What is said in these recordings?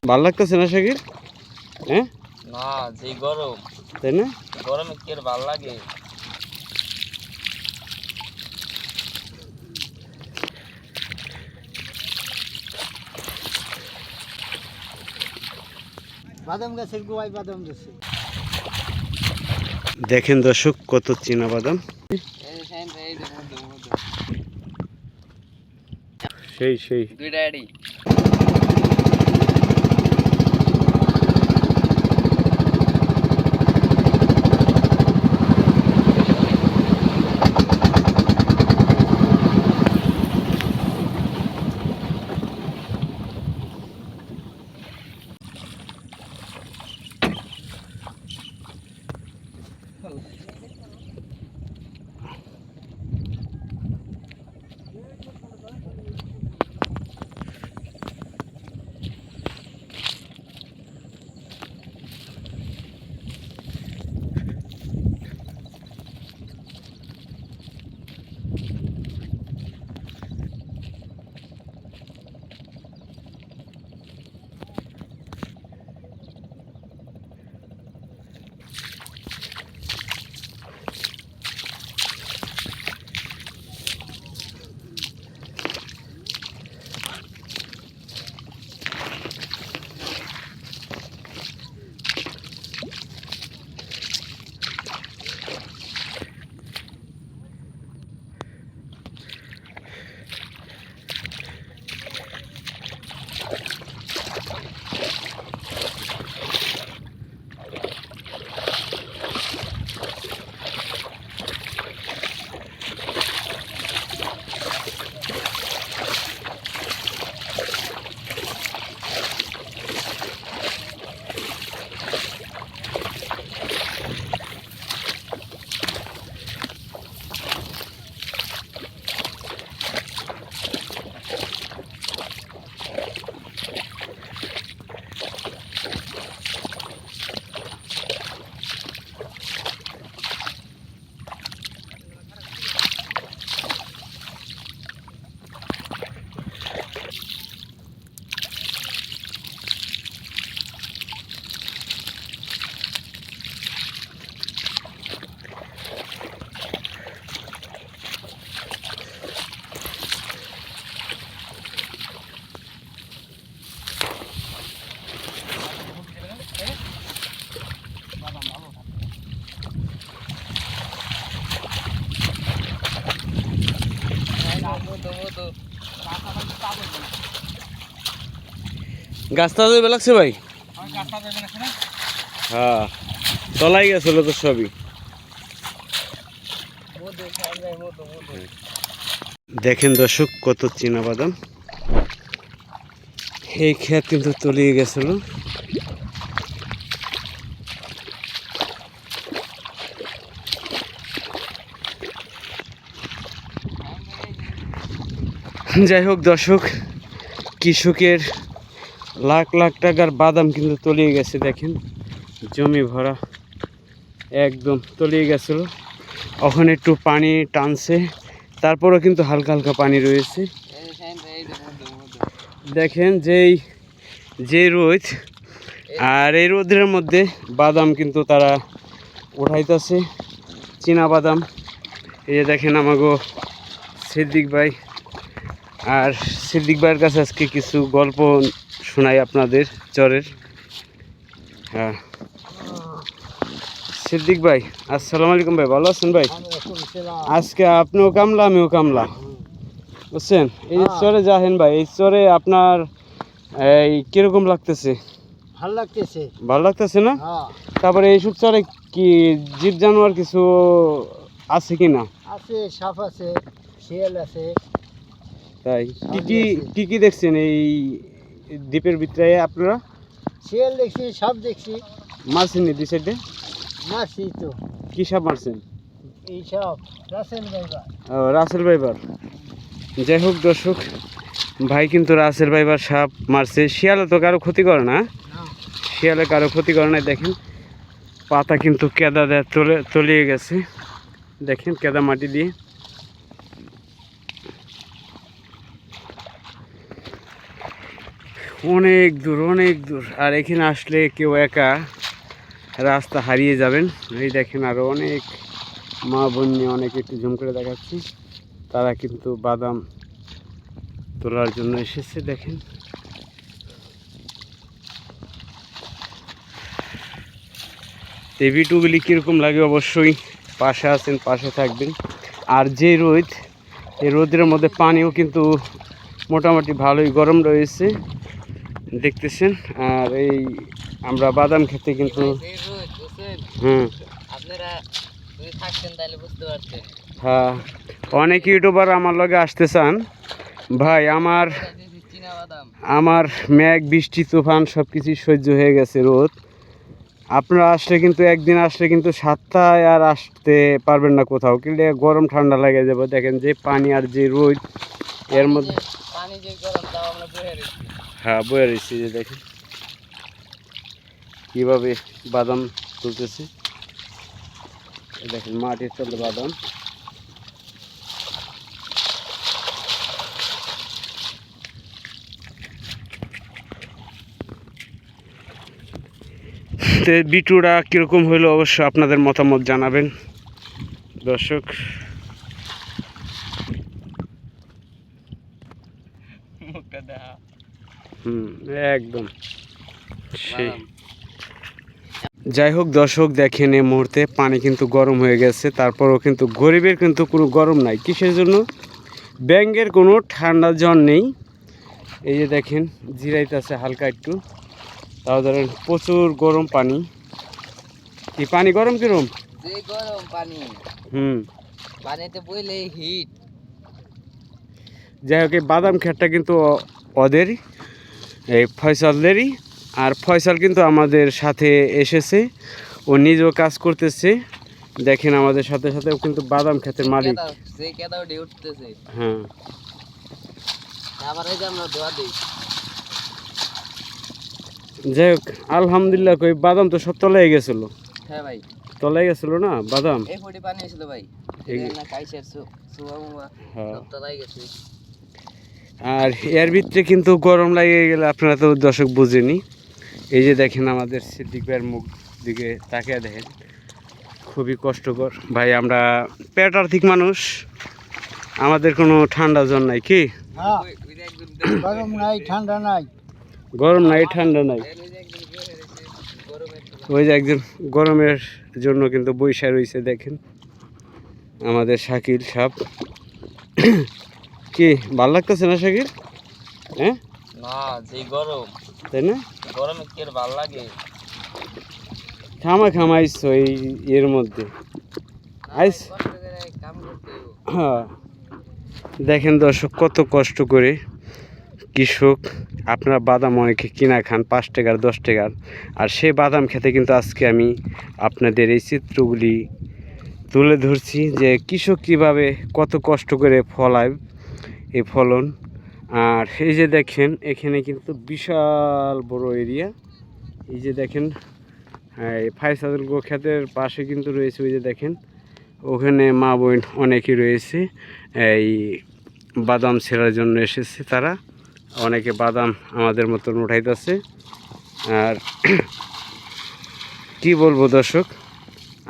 ভাল লাগতেছে না শাকির? হ্যাঁ না, যে গরম, তাই না? গরমে কি আর ভাল লাগে? বাদাম গাছের গোয়ায় বাদাম দিচ্ছে। দেখেন দর্শক কত চীনা বাদাম, সেই সেই দুইটা এডি। গাছটা যাবে লাগছে ভাই। হ্যাঁ, তলাই গেছিল তো সবই। দেখেন দর্শক কত চীনা বাদাম, এই ক্ষেত কিন্তু তলিয়ে গেছিল। যাই হোক দর্শক, কৃষকের লাখ লাখ টাকার বাদাম কিন্তু তলিয়ে গেছে। দেখেন জমি ভরা, একদম তলিয়ে গেছিল। ওখানে একটু পানি টানছে, তারপরেও কিন্তু হালকা হালকা পানি রয়েছে। দেখেন যেই রোদ, আর এই রোদের মধ্যে বাদাম কিন্তু তারা উঠাইতেছে, চীনা বাদাম। এই যে দেখেন আমাগো সিদ্দিক ভাই, আর সিদ্দিক ভাইয়ের কাছে আজকে কিছু গল্প শোনাই আপনাদের চরের। হ্যাঁ, সিদ্দিক ভাই আসসালামু আলাইকুম ভাই, ভালো আছেন ভাই? আজকে আপনিও কামলা আমিও কামলা, বুঝছেন? এই চরে যাহেন ভাই, এই চরে আপনার এই কিরকম লাগতেছে? ভালো লাগতেছে। ভালো লাগতেছে না? তারপরে এইসব চরে কি জীব জানোয়ার কিছু আছে কি না? আছে, সাপ আছে, শিয়াল আছে। তাই কি কি দেখছেন এই দ্বীপের ভিতরে আপনারা? শিয়াল দেখছি, সাপ দেখছি। মারছেন নি দুই সাইডে? মারছি তো। কি সাপ মারছেন? এই সাপ রাসেল ভাইবার। ও, রাসেল ভাইবার। যাই হোক দর্শক, ভাই কিন্তু রাসেল ভাইবার সাপ মারছে। শিয়ালে তো কারো ক্ষতি করে না, শিয়ালে কারো ক্ষতি করে না। দেখেন পাতা কিন্তু কেদা দেয় তলিয়ে গেছে, দেখেন কেদা মাটি দিয়ে। অনেক দূর অনেক দূর, আর এখানে আসলে কেউ একা রাস্তা হারিয়ে যাবেন। এই দেখেন আরো অনেক মা বোন নিয়ে অনেক একটু জুম করে দেখাচ্ছি, তারা কিন্তু বাদাম তোলার জন্য এসেছে। দেখেন এই ভিডিওগুলি কীরকম লাগে অবশ্যই পাশে আছেন পাশে থাকবেন। আর যে রোদ, এই রোদের মধ্যে পানিও কিন্তু মোটামুটি ভালোই গরম রয়েছে দেখতেছেন। আর এই আমরা বাদাম খেতে কিন্তু হুম আপনারা যদি থাকতেন তাহলে বুঝতে পারতেন। হ্যাঁ, অনেক ইউটিউবার আমার লগে আসতে চান ভাই। আমার চীনা বাদাম আমার মেঘ বৃষ্টি তুফান সব কিছুই সহ্য হয়ে গেছে রোদ। আপনারা আসলে কিন্তু একদিন আসলে কিন্তু 7টায় আর আসতে পারবেন না কোথাও, কিন্তু গরম ঠান্ডা লেগে যাবে। দেখেন যে পানি আর যে রোদ এর মধ্যে পানি যে গরম তাও আমরা বয়ে রেখেছি। হ্যাঁ বয়ে রয়েছে, যে দেখেন কীভাবে বাদাম তুলতেছে। এই দেখেন মাটির তলে বাদাম। তো বিটুরা কীরকম হলো অবশ্য আপনাদের মতামত জানাবেন দর্শক। মুখটা দেখা একদম সেই। যাই হোক দর্শক, দেখেন এই মুহূর্তে পানি কিন্তু গরম হয়ে গেছে, তারপরও কিন্তু গরিবের কিন্তু কোনো গরম নাই। কিসের জন্য? ব্যাঙের কোনো ঠান্ডা জ্বর নেই। এই যে দেখেন জিরাইতেছে হালকা একটু, তাও ধরেন প্রচুর গরম পানি। কি পানি গরম কিরম? যে গরম পানি, পানিতে বইলে হিট। যাই হোক এই বাদাম ক্ষেতটা কিন্তু ওদেরই, এই ফয়সালদেরই। আর ফয়সাল কিন্তু আমাদের সাথে এসেছে, ও নিজেও কাজ করতেছে। দেখেন আমাদের সাথে সাথেও কিন্তু বাদাম ক্ষেতের মালিক। যে কেদাও ডে উঠতেছে। হ্যাঁ, আবার এই যে আমরা দোয়া দিই। যাই হোক আলহামদুলিল্লাহ, কই বাদাম তো সব তলায় গেছিল। হ্যাঁ ভাই, তলায় গেছিল না বাদাম। এই ফুটি পানি হয়েছিল ভাই। না কাইসের সুবা সব তলায় গেছে। আর এর ভিতরে কিন্তু গরম লাগে গেলে আপনারা তো দর্শক বুঝেনি। এই যে দেখেন আমাদের সিদ্দিক ভাইয়ের মুখ দিকে তাকিয়ে দেখেন, খুবই কষ্টকর ভাই। আমরা পেট আর্থিক মানুষ, আমাদের কোনো ঠান্ডা জ্বর নাই। কি হ্যাঁ, গরম নাই ঠান্ডা নাই। গরম নাই ঠান্ডা নাই। ওই যে একজন গরমের জন্য কিন্তু বৈশা রয়েছে। দেখেন আমাদের শাকিল সাপ। কি ভাল লাগতেছে না শাকিল? হ্যাঁ না, যে গরম, তাই না? গরমে কি আর ভালো লাগে? খামাইছো এই এর মধ্যে আইস। কাম করতে হ্যাঁ, দেখেন দর্শক কত কষ্ট করে কৃষক। আপনারা বাদাম অনেকে কিনা খান 5 টাকার 10 টাকার, আর সেই বাদাম খেতে কিন্তু আজকে আমি আপনাদের এই চিত্রগুলি তুলে ধরছি, যে কৃষক কীভাবে কত কষ্ট করে ফলায় এই ফলন। আর এই যে দেখেন এখানে কিন্তু বিশাল বড় এরিয়া। এই যে দেখেন এই ফাইসাদুল গো ক্ষেতের পাশে কিন্তু রয়েছে, ওই যে দেখেন ওখানে মা বোন অনেকেই রয়েছে, এই বাদাম ছেঁড়ার জন্য এসেছে তারা। অনেকে বাদাম আমাদের মতন উঠাইতেছে। আর কি বলবো দর্শক,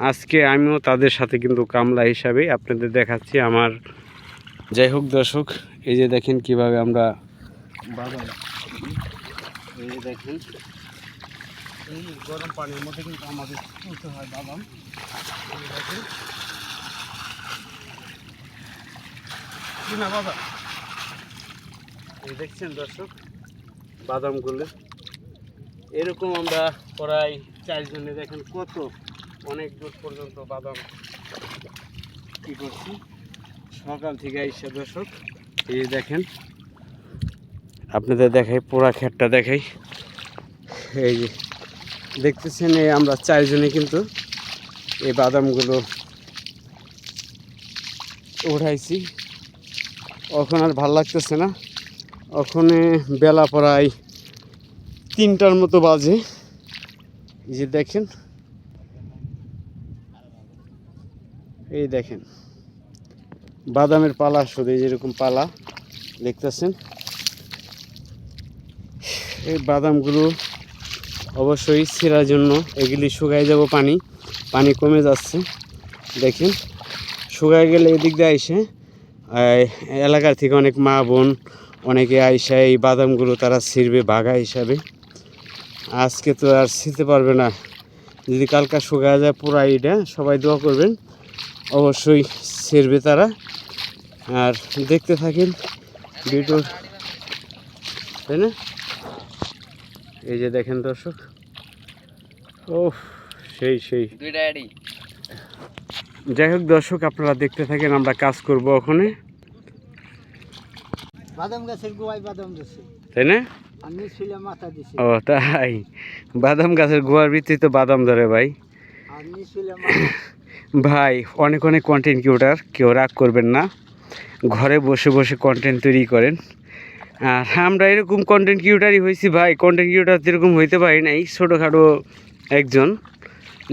আজকে আমিও তাদের সাথে কিন্তু কামলা হিসাবে আপনাদের দেখাচ্ছি আমার। যাই হোক দর্শক, এই যে দেখেন কিভাবে আমরা বাদাম, এই যে দেখেন এই গরম পানির মধ্যে কিন্তু আমাদের তুলতে হয় বাদাম। এই দেখেন কিনা বাদাম, এই দেখছেন দর্শক বাদামগুলো এরকম আমরা প্রায় 4 জনে দেখেন কত অনেক দূর পর্যন্ত বাদাম কি করছি সকাল থেকে আইসা। দর্শক এই দেখেন আপনাদের দেখাই, পোড়া ক্ষেতটা দেখাই। এই যে দেখতেছেন এই আমরা 4 জনে কিন্তু এই বাদামগুলো উঠাইছি। এখন আর ভাল লাগতেছে না, ওখানে বেলা প্রায় 3টার মতো বাজে। এই যে দেখেন, এই দেখেন বাদামের পালা শুধু যেরকম পালা দেখতেছেন। এই বাদামগুলো অবশ্যই ছেঁড়ার জন্য এগুলি শুকায় যাব, পানি কমে যাচ্ছে দেখেন। শুকায় গেলে এদিক দিয়ে আইসে এলাকার থেকে অনেক মা বোন অনেকে আইসা এই বাদামগুলো তারা ছিঁড়বে বাঘা হিসাবে। আজকে তো আর ছিঁড়তে পারবে না, যদি কালকা শুকায় যায় পুরা এইটা, সবাই দোয়া করবেন, অবশ্যই ছিঁড়বে তারা। আর দেখতে থাকেন ভিডিও, তাই না? এই যে দেখেন দর্শক, ও সেই দুইটা এডি যাই হোক দর্শক, আপনারা দেখতে থাকেন, আমরা কাজ করব ওখানে, বাদাম গাছের গোয়ায় বাদাম দিছে, তাই না? আমি ছিল মাথা দিছে, ও তাই, বাদাম গাছের গোয়ার ভিতরে তো বাদাম ধরে ভাই। আমি ছিল ভাই অনেক অনেক কন্টেন্ট ক্রিয়েটর, কেউ রাগ করবেন না, ঘরে বসে বসে কন্টেন্ট তৈরি করেন। আর আমরা এরকম কন্টেন্ট ক্রিয়েটারই হয়েছি ভাই, কন্টেন্ট ক্রিয়েটার এরকম হইতে পারি নাই, ছোটোখাটো একজন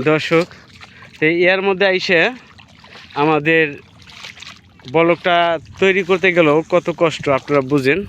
দর্শক। তো এর মধ্যে আইসে আমাদের ব্লগটা তৈরি করতে গেলেও কত কষ্ট আপনারা বুঝেন।